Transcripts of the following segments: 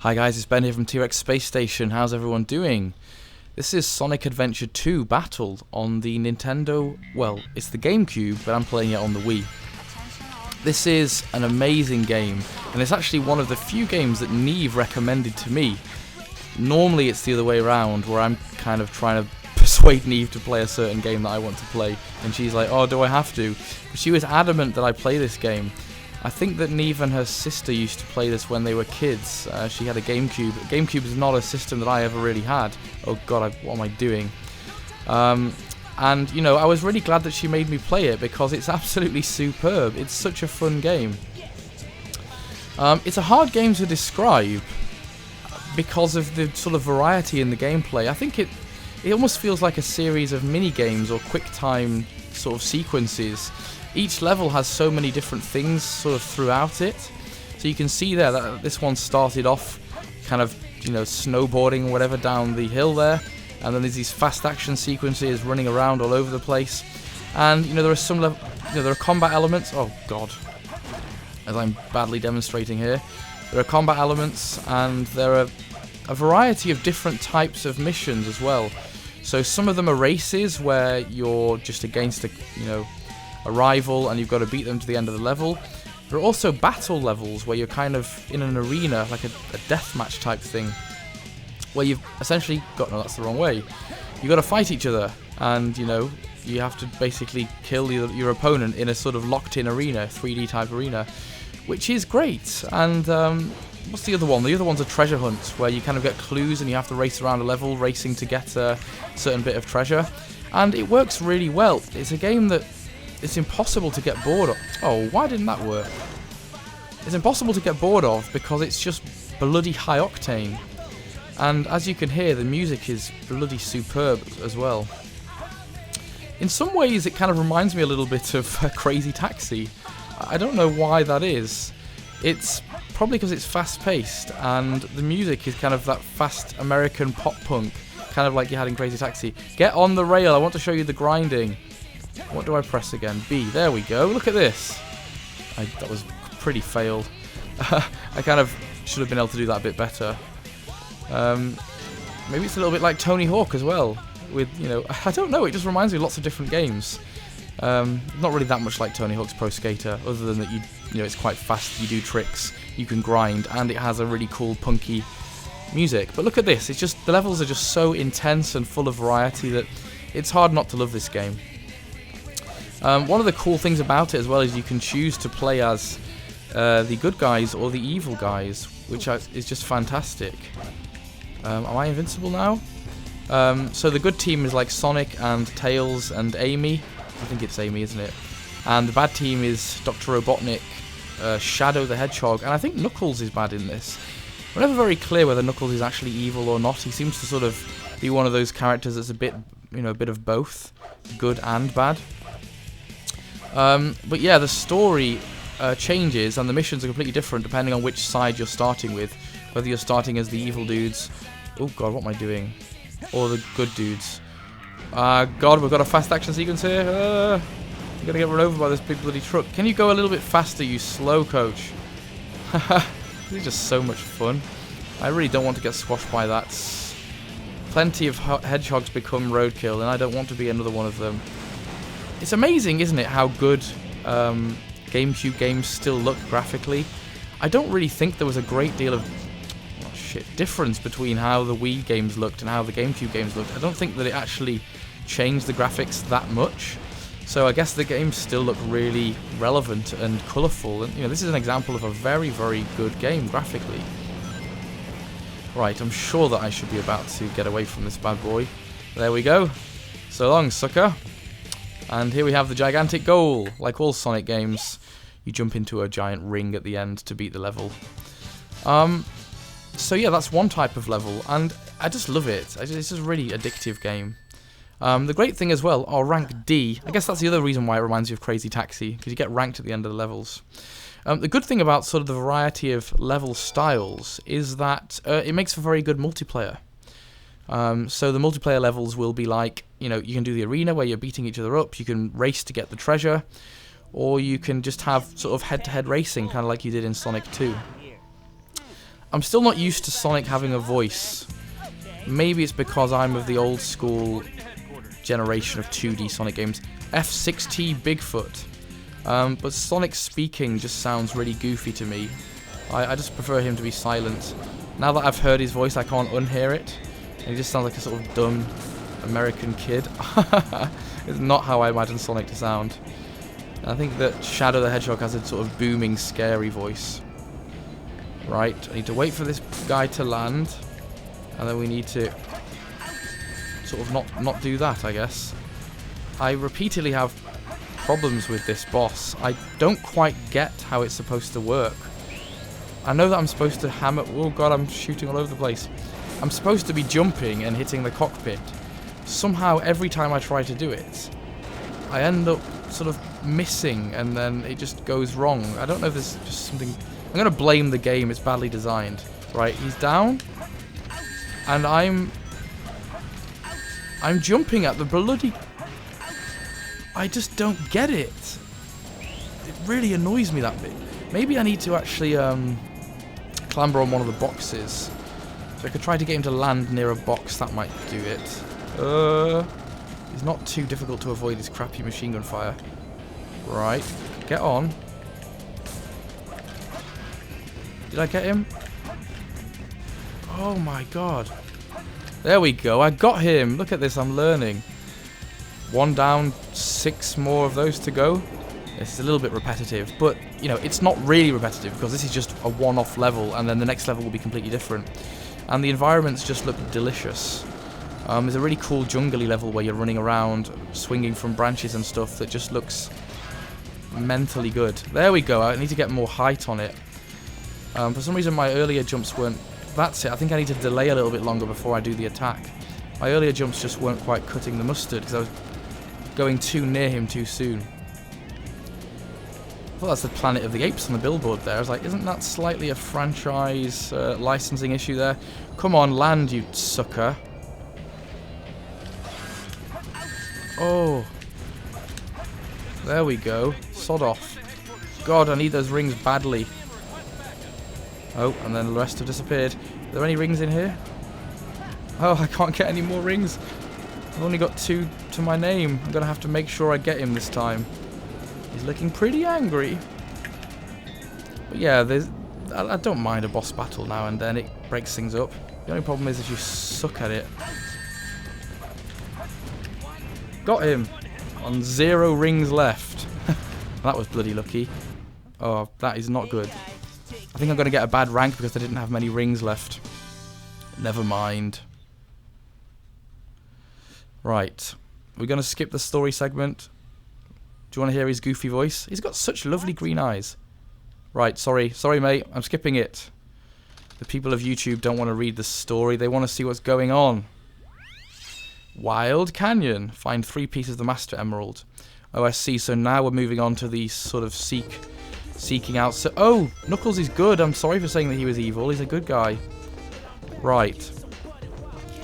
Hi guys, it's Ben here from T-Rex Space Station. How's everyone doing? This is Sonic Adventure 2 Battle on the Nintendo, well, it's the GameCube, but I'm playing it on the Wii. This is an amazing game, and it's actually one of the few games that Neve recommended to me. Normally it's the other way around, where I'm kind of trying to persuade Neve to play a certain game that I want to play, and she's like, oh, do I have to? But she was adamant that I play this game. I think that Neve and her sister used to play this when they were kids. She had a GameCube. GameCube is not a system that I ever really had. Oh god, what am I doing? And, you know, I was really glad that she made me play it because it's absolutely superb. It's such a fun game. It's a hard game to describe because of the sort of variety in the gameplay. I think it almost feels like a series of mini-games or quick-time sort of sequences. Each level has so many different things sort of throughout it. So you can see there that this one started off kind of, you know, snowboarding or whatever down the hill there. And then there's these fast action sequences running around all over the place. And, you know, there are some there are combat elements. Oh, God. As I'm badly demonstrating here. There are combat elements and there are a variety of different types of missions as well. So some of them are races where you're just against a rival and you've got to beat them to the end of the level. There are also battle levels where you're kind of in an arena, like a deathmatch type thing, where you've essentially got, no, that's the wrong way. You've got to fight each other, and you know, you have to basically kill your opponent in a sort of locked-in arena, 3D type arena, which is great. And what's the other one? The other one's a treasure hunt, where you kind of get clues and you have to race around a level, racing to get a certain bit of treasure. And it works really well. It's a game that it's impossible to get bored of. Oh, why didn't that work? It's impossible to get bored of because it's just bloody high octane. And as you can hear, the music is bloody superb as well. In some ways, it kind of reminds me a little bit of Crazy Taxi. I don't know why that is. It's probably because it's fast-paced, and the music is kind of that fast American pop-punk, kind of like you had in Crazy Taxi. Get on the rail, I want to show you the grinding. What do I press again? B. There we go. Look at this. That was pretty failed. I kind of should have been able to do that a bit better. Maybe it's a little bit like Tony Hawk as well. With, you know, I don't know. It just reminds me of lots of different games. Not really that much like Tony Hawk's Pro Skater, other than that you know it's quite fast. You do tricks, you can grind, and it has a really cool punky music. But look at this. It's just the levels are just so intense and full of variety that it's hard not to love this game. One of the cool things about it as well is you can choose to play as the good guys or the evil guys, which is just fantastic. Am I invincible now? So the good team is like Sonic and Tails and Amy. I think it's Amy, isn't it? And the bad team is Dr. Robotnik, Shadow the Hedgehog, and I think Knuckles is bad in this. We're never very clear whether Knuckles is actually evil or not. He seems to sort of be one of those characters that's a bit of both, good and bad. But yeah, the story changes and the missions are completely different depending on which side you're starting with. Whether you're starting as the evil dudes, oh god, what am I doing? Or the good dudes. God, we've got a fast action sequence here. I'm gonna get run over by this big bloody truck. Can you go a little bit faster, you slow coach? This is just so much fun. I really don't want to get squashed by that. Plenty of hedgehogs become roadkill, and I don't want to be another one of them. It's amazing, isn't it, how good GameCube games still look graphically. I don't really think there was a great deal of difference between how the Wii games looked and how the GameCube games looked. I don't think that it actually changed the graphics that much. So I guess the games still look really relevant and colourful. And you know, this is an example of a very, very good game graphically. Right, I'm sure that I should be about to get away from this bad boy. There we go. So long, sucker. And here we have the gigantic goal. Like all Sonic games, you jump into a giant ring at the end to beat the level. So yeah, that's one type of level, and I just love it. It's just a really addictive game. The great thing as well, rank D. I guess that's the other reason why it reminds you of Crazy Taxi, because you get ranked at the end of the levels. The good thing about sort of the variety of level styles is that it makes for very good multiplayer. So the multiplayer levels will be like, you know, you can do the arena where you're beating each other up, you can race to get the treasure, or you can just have sort of head-to-head racing, kind of like you did in Sonic 2. I'm still not used to Sonic having a voice. Maybe it's because I'm of the old school generation of 2D Sonic games. F6T Bigfoot. But Sonic speaking just sounds really goofy to me. I just prefer him to be silent. Now that I've heard his voice, I can't unhear it. And he just sounds like a sort of dumb American kid. It's not how I imagine Sonic to sound. I think that Shadow the Hedgehog has a sort of booming, scary voice. Right, I need to wait for this guy to land. And then we need to sort of not do that, I guess. I repeatedly have problems with this boss. I don't quite get how it's supposed to work. I know that I'm supposed to hammer... Oh god, I'm shooting all over the place. I'm supposed to be jumping and hitting the cockpit. Somehow, every time I try to do it, I end up sort of missing, and then it just goes wrong. I don't know if there's just something... I'm going to blame the game. It's badly designed. Right, he's down. And I'm jumping at the bloody... I just don't get it. It really annoys me, that bit. Maybe I need to actually clamber on one of the boxes. So I could try to get him to land near a box. That might do it. It's not too difficult to avoid his crappy machine gun fire. Right, get on. Did I get him? Oh my god. There we go, I got him. Look at this, I'm learning. 1 down, 6 more of those to go. This is a little bit repetitive, but, you know, it's not really repetitive because this is just a one-off level, and then the next level will be completely different. And the environments just look delicious. There's a really cool jungly level where you're running around, swinging from branches and stuff that just looks mentally good. There we go, I need to get more height on it. For some reason my earlier jumps weren't... That's it, I think I need to delay a little bit longer before I do the attack. My earlier jumps just weren't quite cutting the mustard because I was going too near him too soon. I thought that's the Planet of the Apes on the billboard there. I was like, isn't that slightly a franchise licensing issue there? Come on, land, you sucker. Oh. There we go. Sod off. God, I need those rings badly. Oh, and then the rest have disappeared. Are there any rings in here? Oh, I can't get any more rings. I've only got 2 to my name. I'm going to have to make sure I get him this time. He's looking pretty angry. But yeah, I don't mind a boss battle now and then. It breaks things up. The only problem is if you suck at it. Got him. On 0 rings left. That was bloody lucky. Oh, that is not good. I think I'm going to get a bad rank because I didn't have many rings left. Never mind. Right. We're going to skip the story segment. Do you want to hear his goofy voice? He's got such lovely green eyes. Right, sorry mate, I'm skipping it. The people of YouTube don't want to read the story, they want to see what's going on. Wild Canyon. Find 3 pieces of the Master Emerald. Oh, I see, so now we're moving on to the sort of seeking out... So, oh, Knuckles is good, I'm sorry for saying that he was evil, he's a good guy. Right.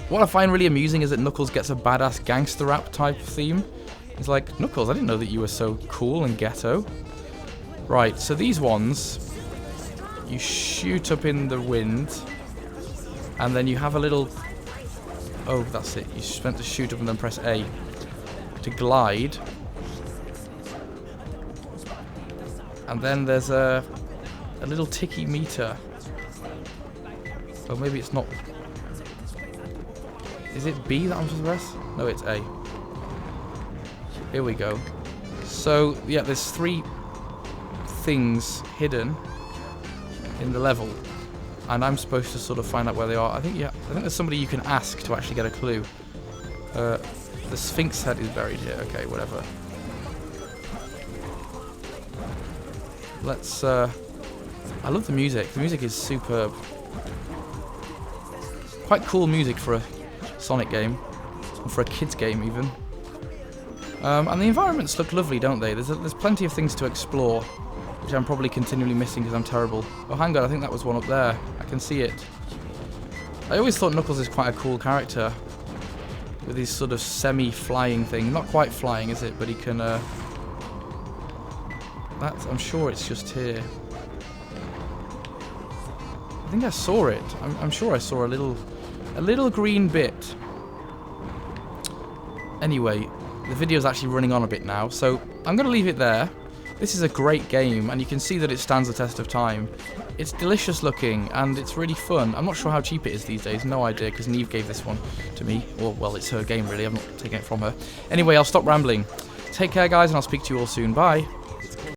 What I find really amusing is that Knuckles gets a badass gangster rap type theme. It's like, Knuckles, I didn't know that you were so cool and ghetto. Right, so these ones, you shoot up in the wind, and then you have a little... Oh, that's it. You're meant to shoot up and then press A to glide. And then there's a little ticky meter. Oh, maybe it's not... Is it B that I'm supposed to press? No, it's A. Here we go. So, yeah, there's 3 things hidden in the level. And I'm supposed to sort of find out where they are. I think there's somebody you can ask to actually get a clue. The Sphinx head is buried here. Okay, whatever. Let's... I love the music. The music is superb. Quite cool music for a Sonic game. Or for a kid's game, even. And the environments look lovely, don't they? There's plenty of things to explore, which I'm probably continually missing because I'm terrible. Oh, hang on, I think that was one up there. I can see it. I always thought Knuckles is quite a cool character, with his sort of semi-flying thing. Not quite flying, is it? But he can... I'm sure it's just here. I think I saw it. I'm sure I saw a little green bit. Anyway, the video's actually running on a bit now, so I'm going to leave it there. This is a great game, and you can see that it stands the test of time. It's delicious looking, and it's really fun. I'm not sure how cheap it is these days, no idea, because Neve gave this one to me. Or, well, it's her game, really. I'm not taking it from her. Anyway, I'll stop rambling. Take care, guys, and I'll speak to you all soon. Bye.